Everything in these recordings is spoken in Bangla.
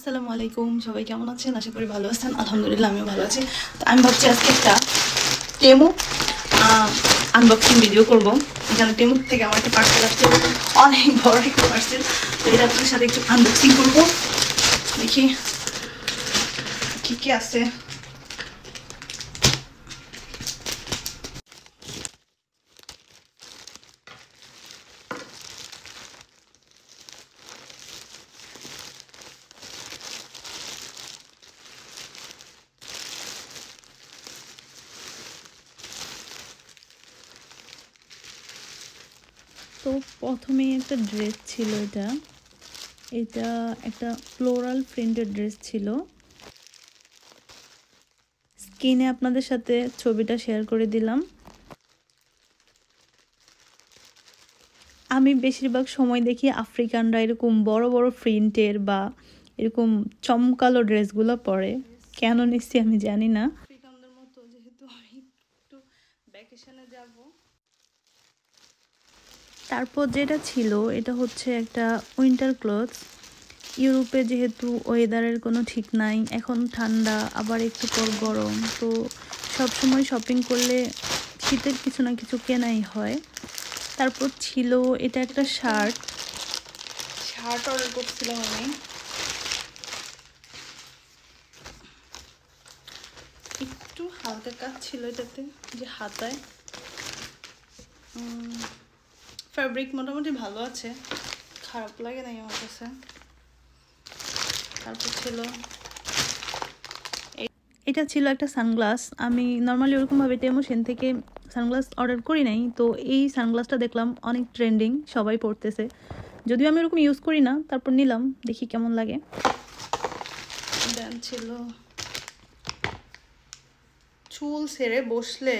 আসসালামু আলাইকুম, সবাই কেমন আছেন? আশা করি ভালো আছেন। আলহামদুলিল্লাহ আমিও ভালো আছি। তো আমি ভাবছি আজকে একটা টেমু আনবক্সিং ভিডিও করব। এখানে টেমু থেকে আমার একটা পার্সেল আসছে, অনেক বড় একটা পার্সেল। তো এটা আপনাদের সাথে একটু আনবক্সিং করবো, দেখি কি কি আছে। তো প্রথমেই একটা ড্রেস ছিল, এটা একটা ফ্লোরাল প্রিন্টেড ড্রেস ছিল। স্ক্রিনে আপনাদের সাথে ছবিটা শেয়ার করে দিলাম। আমি বেশিরভাগ সময় দেখি আফ্রিকানরা এরকম বড় বড় প্রিন্টের বা এরকম চমকালো ড্রেসগুলো পরে, কেন নিচ্ছি আমি জানি না। আফ্রিকানদের মতো যেহেতু আমি একটু ভ্যাকেশনে যাব। তারপর যেটা ছিল এটা হচ্ছে একটা উইন্টার ক্লথস। ইউরোপে যেহেতু ওয়েদারের কোনো ঠিক নাই, এখন ঠান্ডা আবার একটু পর গরম, তো সব সময় শপিং করলে শীতের কিছু না কিছু কেনাই হয়। তারপর ছিল এটা একটা শার্ট অর্ডার করছিলাম আমি। একটু হালকা কাজ ছিল এটাতে, যে হাতায় ফ্যাব্রিক মোটামুটি ভালো আছে, খারাপ লাগে নাই আমার কাছে। তারপর ছিল এটা ছিল একটা সানগ্লাস। আমি নর্মালি ওরকমভাবে টেমোশন থেকে সানগ্লাস অর্ডার করি নাই, তো এই সানগ্লাসটা দেখলাম অনেক ট্রেন্ডিং, সবাই পরতেছে। যদিও আমি ওরকম ইউজ করি না, তারপর নিলাম, দেখি কেমন লাগে। দেন ছিল চুল ছেড়ে বসলে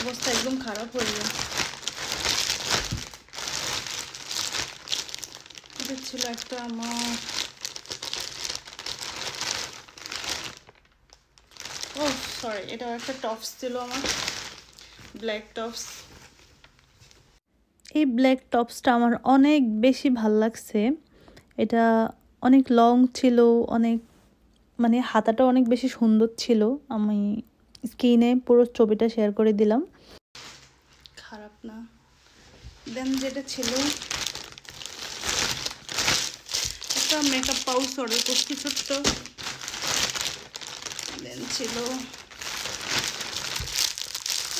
অবস্থা একদম খারাপ হয়ে যায়। এটা ছিল একটা আমার সরি, এটা একটা টপস ছিল আমার, ব্ল্যাক টপস। এই ব্ল্যাক টপসটা আমার অনেক বেশি ভাল লাগছে। এটা অনেক লং ছিল, অনেক মানে হাতাটা অনেক বেশি সুন্দর ছিল। আমি স্ক্রিনে পুরো ছবিটা শেয়ার করে দিলাম। খারাপ না। দেন যেটা ছিল একটা মেকআপ পাউচ অর্ডার করছি ছোট্ট। দেন ছিল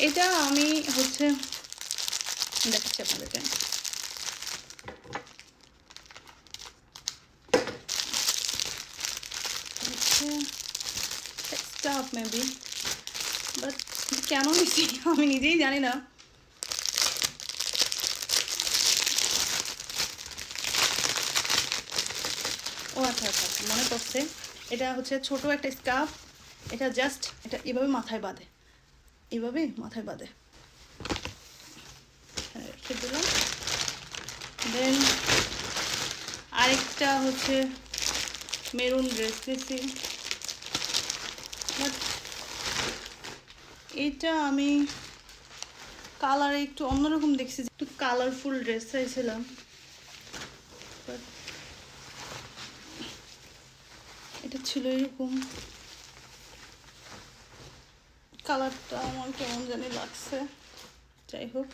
এটা, আমি হচ্ছে দেখাচ্ছি আপনাদেরকে। স্টাফ মেবি, বাট কেন নিচ্ছি আমি নিজেই জানি না। ও আচ্ছা আচ্ছা আচ্ছা, মনে পড়ছে। এটা হচ্ছে ছোট একটা স্কার্ফ। এটা জাস্ট এটা এভাবে মাথায় বাঁধে, এভাবে মাথায় বাঁধে। হ্যাঁ, রেখে দিলাম। দেন আরেকটা হচ্ছে মেরুন ড্রেস নিয়েছি, বাট এইটা আমি কালারে একটু অন্যরকম দেখছি, একটু কালারফুল ড্রেস চাইছিলাম, বাট এটা ছিল এরকম। কালারটা আমার কেমন জানি লাগছে, যাই হোক।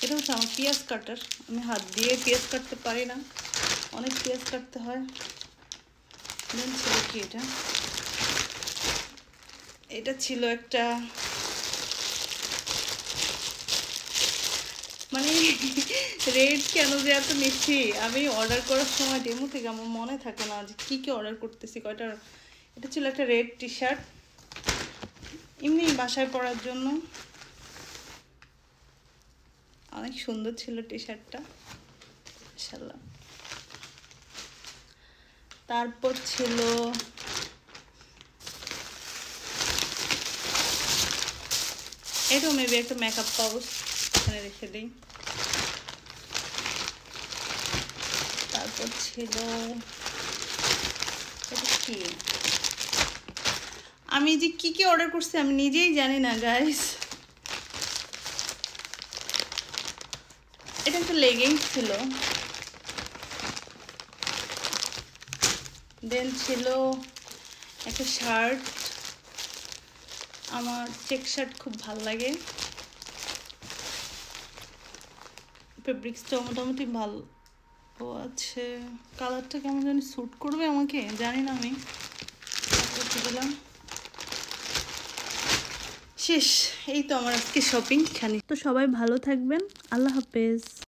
এটা হচ্ছে আমার পেঁয়াজ কাটার। আমি হাত দিয়ে পেঁয়াজ কাটতে পারি না, অনেক পেঁয়াজ কাটতে হয়। দেন ছিল কি এটা ছিল একটা মানে রেড কেন যে এত নিচ্ছি, আমি অর্ডার করার সময় ডেমো থেকে আমার মনে থাকে না যে কী কী অর্ডার করতেছি কয়টা। এটা ছিল একটা রেড টি শার্ট, এমনি বাসায় পরার জন্য। অনেক সুন্দর ছিল টি শার্টটা, মাশাআল্লাহ। তারপর ছিল এটাও মেবি একটা মেকআপ পাউচ, এখানে রেখে দিই। তারপর ছিল এটা কি, আমি যে কি কি অর্ডার করছি আমি নিজেই জানি না গাইস। এটা একটা লেগিংস ছিল, দেন ছিল একটা শার্ট, আমার চেক শার্ট খুব ভাল লাগে, ফেব্রিক্সটা মোটামুটি ভালো আছে, কালারটা কেমন জানি স্যুট করবে আমাকে জানি না, আমি দিলাম। শেষ, এই তো আমার আজকে শপিং খানি। তো সবাই ভালো থাকবেন, আল্লাহ হাফেজ।